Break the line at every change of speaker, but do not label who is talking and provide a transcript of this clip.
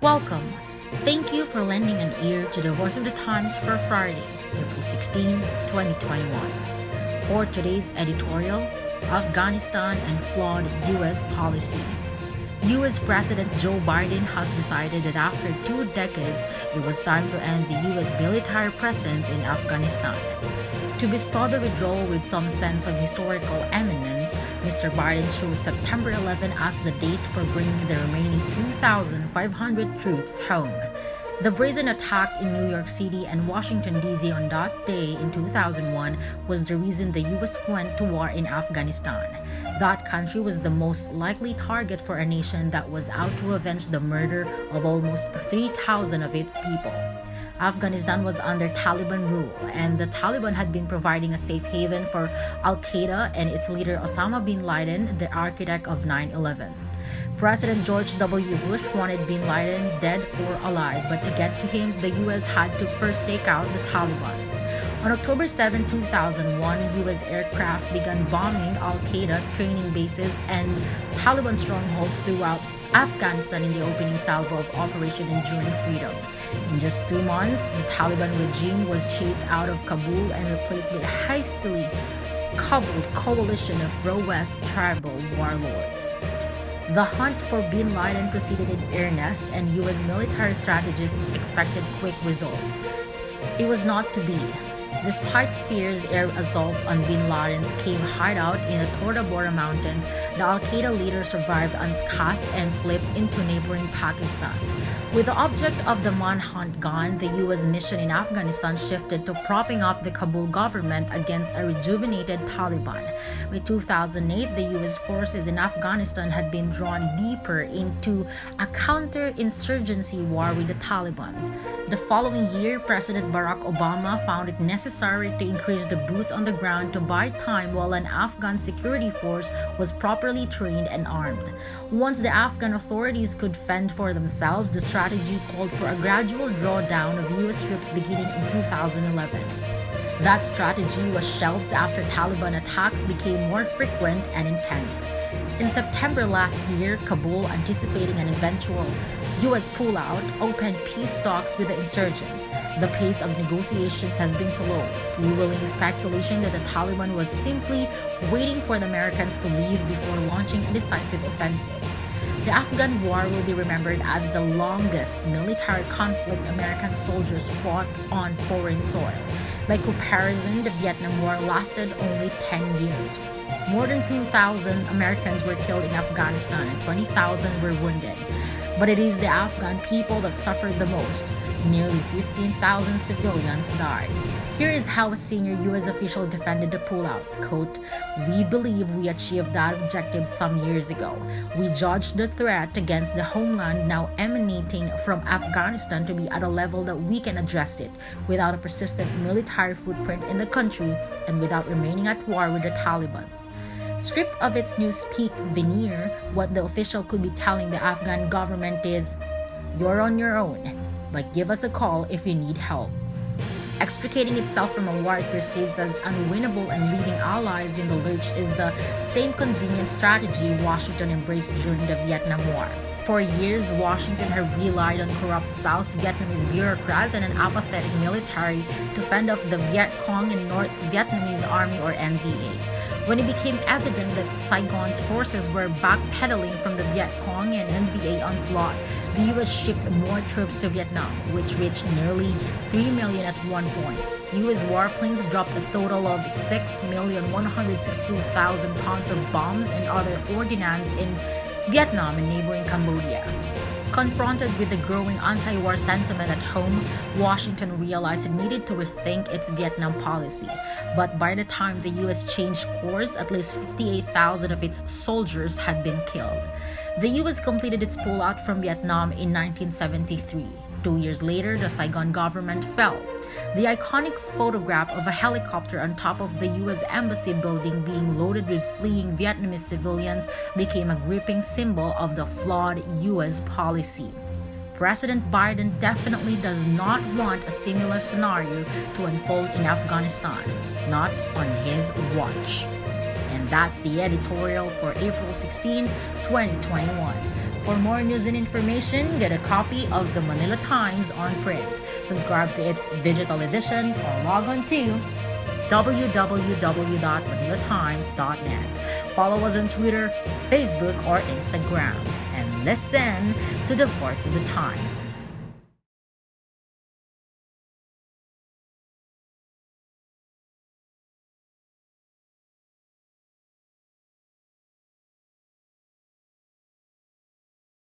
Welcome. Thank you for lending an ear to the Voice of the Times for Friday, April 16, 2021. For today's editorial, Afghanistan and flawed U.S. policy. U.S. President Joe Biden has decided that after 2 decades, it was time to end the U.S. military presence in Afghanistan. To bestow the withdrawal with some sense of historical eminence, Mr. Biden chose September 11 as the date for bringing the remaining 2,500 troops home. The brazen attack in New York City and Washington, D.C. on that day in 2001 was the reason the U.S. went to war in Afghanistan. That country was the most likely target for a nation that was out to avenge the murder of almost 3,000 of its people. Afghanistan was under Taliban rule, and the Taliban had been providing a safe haven for Al-Qaeda and its leader Osama bin Laden, the architect of 9/11. President George W. Bush wanted bin Laden dead or alive, but to get to him, the U.S. had to first take out the Taliban. On October 7, 2001, U.S. aircraft began bombing Al-Qaeda training bases and Taliban strongholds throughout Afghanistan in the opening salvo of Operation Enduring Freedom. In just 2 months, the Taliban regime was chased out of Kabul and replaced by a hastily cobbled coalition of pro-West tribal warlords. The hunt for bin Laden proceeded in earnest, and U.S. military strategists expected quick results. It was not to be. Despite fierce air assaults on bin Laden's cave hideout in the Tora Bora Mountains, the Al-Qaeda leader survived unscathed and slipped into neighboring Pakistan. With the object of the manhunt gone, the U.S. mission in Afghanistan shifted to propping up the Kabul government against a rejuvenated Taliban. By 2008, the U.S. forces in Afghanistan had been drawn deeper into a counter-insurgency war with the Taliban. The following year, President Barack Obama found it necessary to increase the boots on the ground to buy time while an Afghan security force was properly trained and armed. Once the Afghan authorities could fend for themselves, the strategy called for a gradual drawdown of U.S. troops beginning in 2011. That strategy was shelved after Taliban attacks became more frequent and intense. In September last year, Kabul, anticipating an eventual U.S. pullout, opened peace talks with the insurgents. The pace of negotiations has been slow, fueling speculation that the Taliban was simply waiting for the Americans to leave before launching a decisive offensive. The Afghan War will be remembered as the longest military conflict American soldiers fought on foreign soil. By comparison, the Vietnam War lasted only 10 years. More than 2,000 Americans were killed in Afghanistan and 20,000 were wounded. But it is the Afghan people that suffered the most. Nearly 15,000 civilians died. Here is how a senior U.S. official defended the pullout. Quote, "We believe we achieved that objective some years ago. We judged the threat against the homeland now emanating from Afghanistan to be at a level that we can address it without a persistent military footprint in the country and without remaining at war with the Taliban." Stripped of its newspeak veneer, what the official could be telling the Afghan government is, "You're on your own, but give us a call if you need help." Extricating itself from a war it perceives as unwinnable and leaving allies in the lurch is the same convenient strategy Washington embraced during the Vietnam War. For years, Washington had relied on corrupt South Vietnamese bureaucrats and an apathetic military to fend off the Viet Cong and North Vietnamese Army or NVA. When it became evident that Saigon's forces were backpedaling from the Viet Cong and NVA onslaught, the U.S. shipped more troops to Vietnam, which reached nearly 3 million at one point. U.S. warplanes dropped a total of 6,162,000 tons of bombs and other ordnance in Vietnam and neighboring Cambodia. Confronted with the growing anti-war sentiment at home, Washington realized it needed to rethink its Vietnam policy. But by the time the U.S. changed course, at least 58,000 of its soldiers had been killed. The U.S. completed its pullout from Vietnam in 1973. 2 years later, the Saigon government fell. The iconic photograph of a helicopter on top of the U.S. Embassy building being loaded with fleeing Vietnamese civilians became a gripping symbol of the flawed U.S. policy. President Biden definitely does not want a similar scenario to unfold in Afghanistan, not on his watch. And that's the editorial for April 16, 2021. For more news and information, get a copy of the Manila Times on print. Subscribe to its digital edition or log on to www.manilatimes.net. Follow us on Twitter, Facebook, or Instagram. And listen to the Voice of the Times.